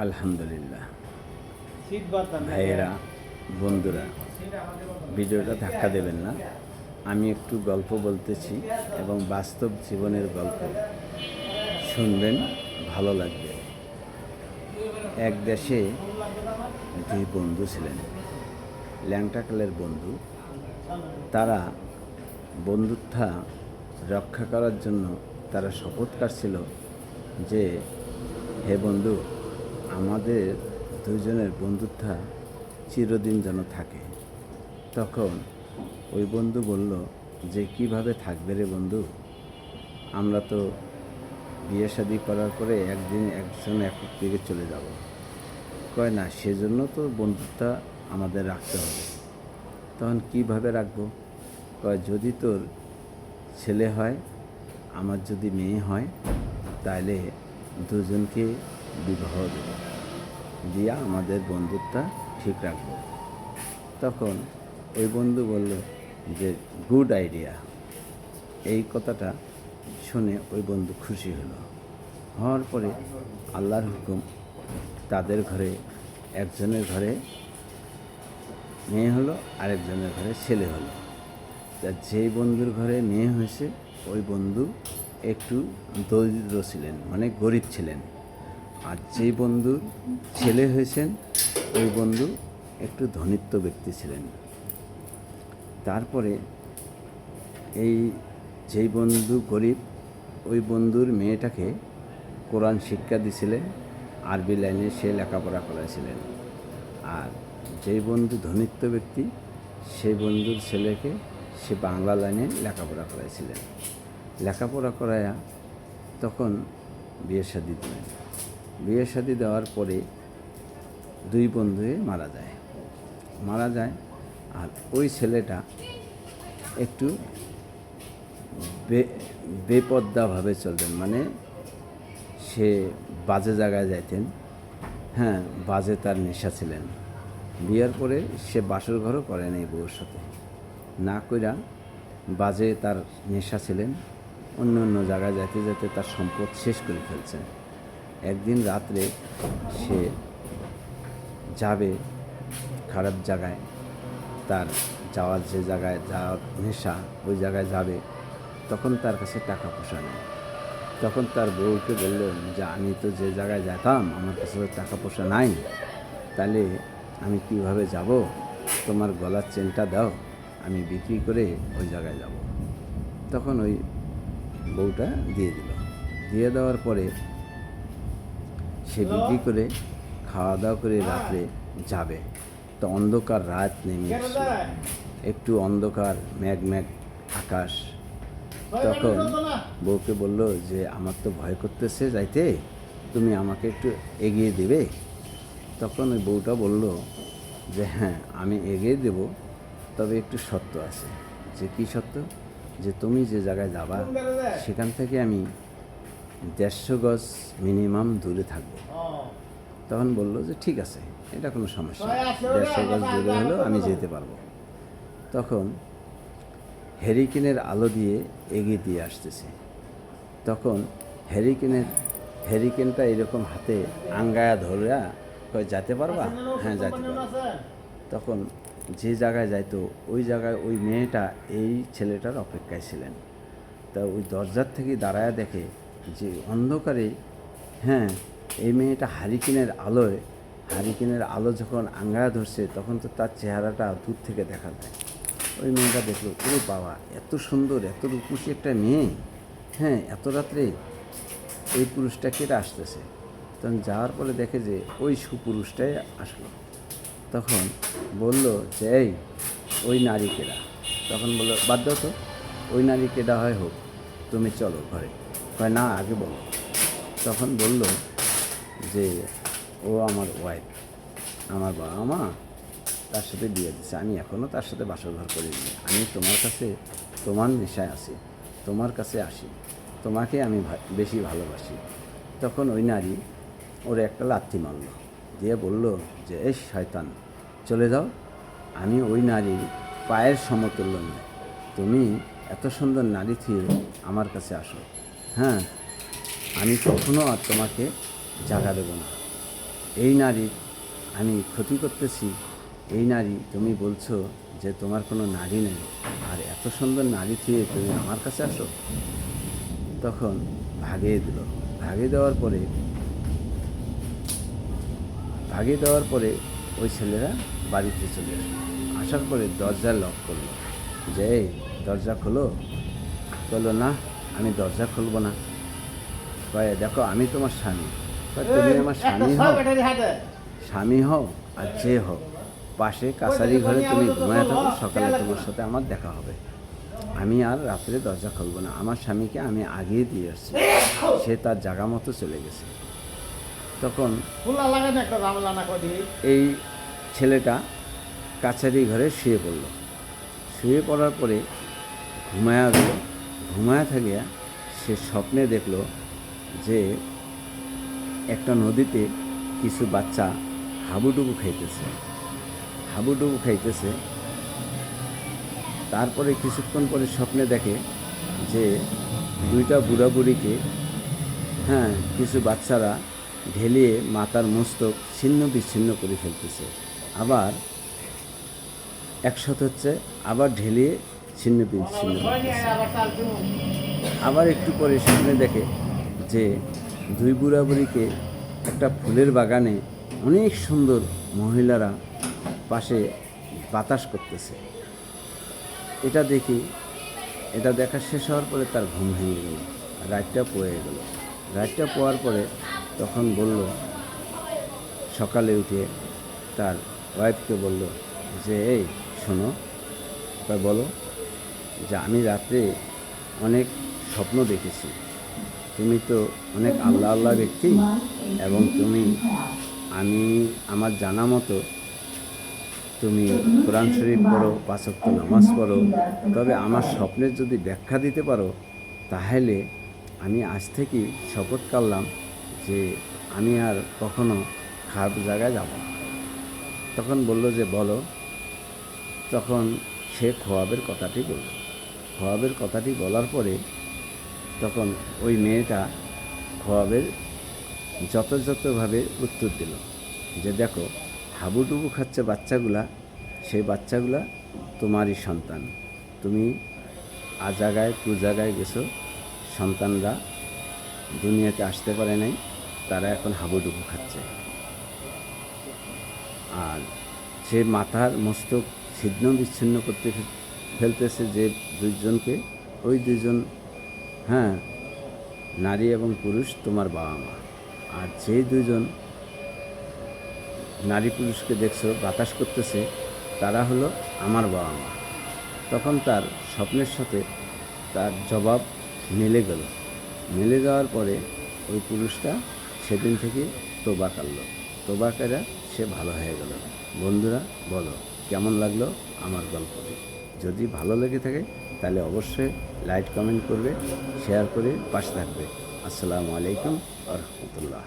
আলহামদুলিল্লাহ। ভাইয়েরা, বন্ধুরা, ভিডিওটা ধাক্কা দেবেন না। আমি একটু গল্প বলতেছি এবং বাস্তব জীবনের গল্প শুনবেন, ভালো লাগবে। এক দেশে দুই বন্ধু ছিলেন, ল্যাংটাকালের বন্ধু। তারা বন্ধুত্ব রক্ষা করার জন্য তারা শপথ কাটছিল যে, হে বন্ধু, আমাদের দুজনের বন্ধুত্ব চিরদিন যেন থাকে। তখন ওই বন্ধু বলল যে, কিভাবে থাকবে রে বন্ধু, আমরা তো বিয়ে শাদী করার পরে একদিন একজন এক দিকে চলে যাব। কয় না, সেজন্য তো বন্ধুত্ব আমাদের রাখতে হবে। তখন কিভাবে রাখবো? কয়, যদি তোর ছেলে হয়, আমার যদি মেয়ে হয়, তাহলে দুজনকে বিবাহ দেব, দিয়া আমাদের বন্ধুত্ব ঠিক রাখবো। তখন ওই বন্ধু বলল যে, গুড আইডিয়া। এই কথাটা শুনে ওই বন্ধু খুশি হওয়ার পরে আল্লাহর হুকুম, তাদের ঘরে একজনের ঘরে মেয়ে হলো, আরেকজনের ঘরে ছেলে হলো। তা যেই বন্ধুর ঘরে মেয়ে হয়েছে ওই বন্ধু একটু দরিদ্র ছিলেন, মানে গরিব ছিলেন। আর যেই বন্ধুর ছেলে হয়েছেন ওই বন্ধু একটু ধনিত্ব ব্যক্তি ছিলেন। তারপরে এই যেই বন্ধু গরিব, ওই বন্ধুর মেয়েটাকে কোরআন শিক্ষা দিছিলেন, আরবি লাইনে সে লেখাপড়া করাইছিলেন। আর যেই বন্ধু ধনিত্ব ব্যক্তি, সেই বন্ধুর ছেলেকে সে বাংলা লাইনে লেখাপড়া করাইছিলেন। লেখাপড়া করায়া তখন বিয়ে শাদী দিলেন। বিয়ে শাদী দেওয়ার পরে দুই বন্ধুয়ে মারা যায়। আর ওই ছেলেটা একটু বেপর্দাভাবে চলতেন, মানে সে বাজে জায়গায় যাইতেন। হ্যাঁ, বাজে তার নেশা ছিলেন। বিয়ের পরে সে বাসর ঘরও করে নাই বউর সাথে, না কইরা বাজে তার নেশা ছিলেন। অন্য অন্য জায়গায় যাইতে যাইতে তার সম্পদ শেষ করে ফেলছেন। একদিন রাত্রে সে যাবে খারাপ জায়গায়, তার যাওয়ার যে জায়গায় যাওয়ার নেশা, ওই জায়গায় যাবে। তখন তার কাছে টাকা পয়সা নেই। তখন তার বউকে বলল যে, আমি তো যে জায়গায় যেতাম আমার কাছে তো টাকা পয়সা নাই, তাহলে আমি কিভাবে যাব? তোমার গলার চেনটা দাও, আমি বিক্রি করে ওই জায়গায় যাব। তখন ওই বউটা দিয়ে দেওয়ার পরে সে বিক্রি করে খাওয়া দাওয়া করে রাত্রে যাবে। তো অন্ধকার রাত নেমে এসেছে, একটু অন্ধকার, ম্যাগ আকাশ। তখন বউকে বলল যে, আমার তো ভয় করতেছে যাইতে, তুমি আমাকে একটু এগিয়ে দেবে? তখন ওই বউটা বলল যে, হ্যাঁ, আমি এগিয়ে দেব, তবে একটু শর্ত আছে। যে কি শর্ত? যে তুমি যে জায়গায় যাবা সেখান থেকে আমি 150 গজ মিনিমাম দূরে থাকব। তখন বলল যে, ঠিক আছে, এটা কোনো সমস্যা না, 150 গজ দূরে হলেও আমি যেতে পারবো। তখন হ্যারিকেনের আলো দিয়ে এগিয়ে দিয়ে আসতেছে। তখন হ্যারিকেনটা এরকম হাতে আঙ্গায়া ধরা, কয়, যেতে পারবা? হ্যাঁ, যেতে পারবো। তখন যে জায়গায় যাইতো ওই জায়গায় ওই মেয়েটা এই ছেলেটার অপেক্ষায় ছিলেন। তা ওই দরজার থেকে দাঁড়ায় দেখে যে অন্ধকারে, হ্যাঁ, এই মেয়েটা হারিকেনের আলো যখন আঙ্গায়া ধরছে, তখন তো তার চেহারাটা দূর থেকে দেখা যায়। ওই মেয়েটা দেখলো, ওরে বাবা, এত সুন্দর, এত রূপসী একটা মেয়ে, হ্যাঁ, এত রাত্রে এই পুরুষটা কেটে আসতেছে। তখন যাওয়ার পরে দেখে যে ওই সুপুরুষটাই আসলো। তখন বলল যে, এই, ওই নারী কেডা? তখন বলল, বাদ দাও তো, ওই নারী কেডা হয় হোক, তুমি চলো ঘরে। কয়, না, আগে বলো। তখন বলল যে, ও আমার ওয়াইফ, আমার বাবা মা তার সাথে বিয়ে দিচ্ছে, আমি এখনও তার সাথে বাসর ঘর করিনি। আমি তোমার কাছে, তোমার নেশায় আছি, তোমার কাছে আসি, তোমাকে আমি বেশি ভালোবাসি। তখন ওই নারী ওর একটা লাথি মারল, দিয়ে বলল যে, এই শয়তান, চলে যাও, আমি ওই নারীর পায়ের সমতুল্য নয়। তুমি এত সুন্দর নারী থেকে আমার কাছে আসো, হ্যাঁ, আমি কখনো আর তোমাকে জাগা দেব না। এই নারীর আমি ক্ষতি করতেছি, এই নারী তুমি বলছো যে তোমার কোনো নারী নেই, আর এত সুন্দর নারী থেকে তুমি আমার কাছে আসো। তখন ভাগিয়ে দিল। ভাগিয়ে দেওয়ার পরে ওই ছেলেরা বাড়িতে চলে আসলো। আসার পরে দরজা লক করলো, যে এই দরজা খোলো। বললো না, আমি দরজা খুলবো না। কয়ে দেখো আমি তোমার স্বামী। তুমি আমার স্বামী হও আর যে হোক, পাশে কাছারি ঘরে তুমি ঘুমায় থাকো, সকালে তোমার সাথে আমার দেখা হবে। আমি আর রাত্রে দরজা খুলবো না। আমার স্বামীকে আমি আগিয়ে দিয়ে আসছি, সে তার জায়গা মতো চলে গেছে। তখন এই ছেলেটা কাছারি ঘরে শুয়ে পড়ল। শুয়ে পড়ার পরে ঘুমায়া থাকিয়া সে স্বপ্নে দেখল যে একটা নদীতে কিছু বাচ্চা হাবুডুবু খাইতেছে। তারপরে কিছুক্ষণ পরে স্বপ্নে দেখে যে দুইটা বুড়াবুড়িকে কিছু বাচ্চারা ঢেলিয়ে মাথার মস্তক ছিন্ন বিচ্ছিন্ন করে ফেলতেছে। আবার একসাথে হচ্ছে, আবার ঢেলিয়ে ছিন্ন বিচ্ছিন্ন করতেছে। আবার একটু পরে স্বপ্নে দেখে যে দুই বুড়াবুড়িকে একটা ফুলের বাগানে অনেক সুন্দর মহিলারা পাশে বাতাস করতেছে। এটা দেখা শেষ হওয়ার পরে তার ঘুম ভেঙে গেল, রাতটা পোয়ার পরে তখন বলল, সকালে উঠে তার ওয়াইফকে বলল যে এই শোনো, বলো যে আমি রাত্রে অনেক স্বপ্ন দেখেছি, তুমি তো অনেক আল্লাহ ব্যক্তি এবং আমি আমার জানা মতো তুমি কোরআন শরীফ পড়ো, 5 ওয়াক্ত নামাজ পড়ো, তবে আমার স্বপ্নের যদি ব্যাখ্যা দিতে পারো তাহলে আমি আজ থেকেই শপথ করলাম যে আমি আর কখনো খারাপ জায়গায় যাব না। তখন বলল যে বলো। তখন সে খোয়াবের কথাটি বলার পরে তখন ওই মেয়েটা খোয়াবের যথাযথভাবে উত্তর দিল যে দেখো, হাবুডুবু খাচ্ছে বাচ্চাগুলা, সেই বাচ্চাগুলা তোমারই সন্তান। তুমি জায়গায় গেছো, সন্তানরা দুনিয়াতে আসতে পারে নাই, তারা এখন হাবুডুবু খাচ্ছে। আর সে মাথার মস্তক ছিন্ন বিচ্ছিন্ন করতে ফেলতেছে যে দুইজনকে, ওই দুইজন নারী এবং পুরুষ তোমার বাবা মা। আর যে দুইজন নারী পুরুষকে দেখছো বাতাস করতেছে, তারা হলো আমার বাবা মা। তখন তার স্বপ্নের সাথে তার জবাব মিলে যাওয়ার পরে ওই পুরুষটা সেদিন থেকে তোবা করে সে ভালো হয়ে গেল। বন্ধুরা বলো কেমন লাগলো আমার গল্পটি? যদি ভালো লেগে থাকে তাহলে অবশ্যই লাইক কমেন্ট করবে, শেয়ার করে পাশে থাকবে। আসসালামু আলাইকুম ওয়া রাহমাতুল্লাহ।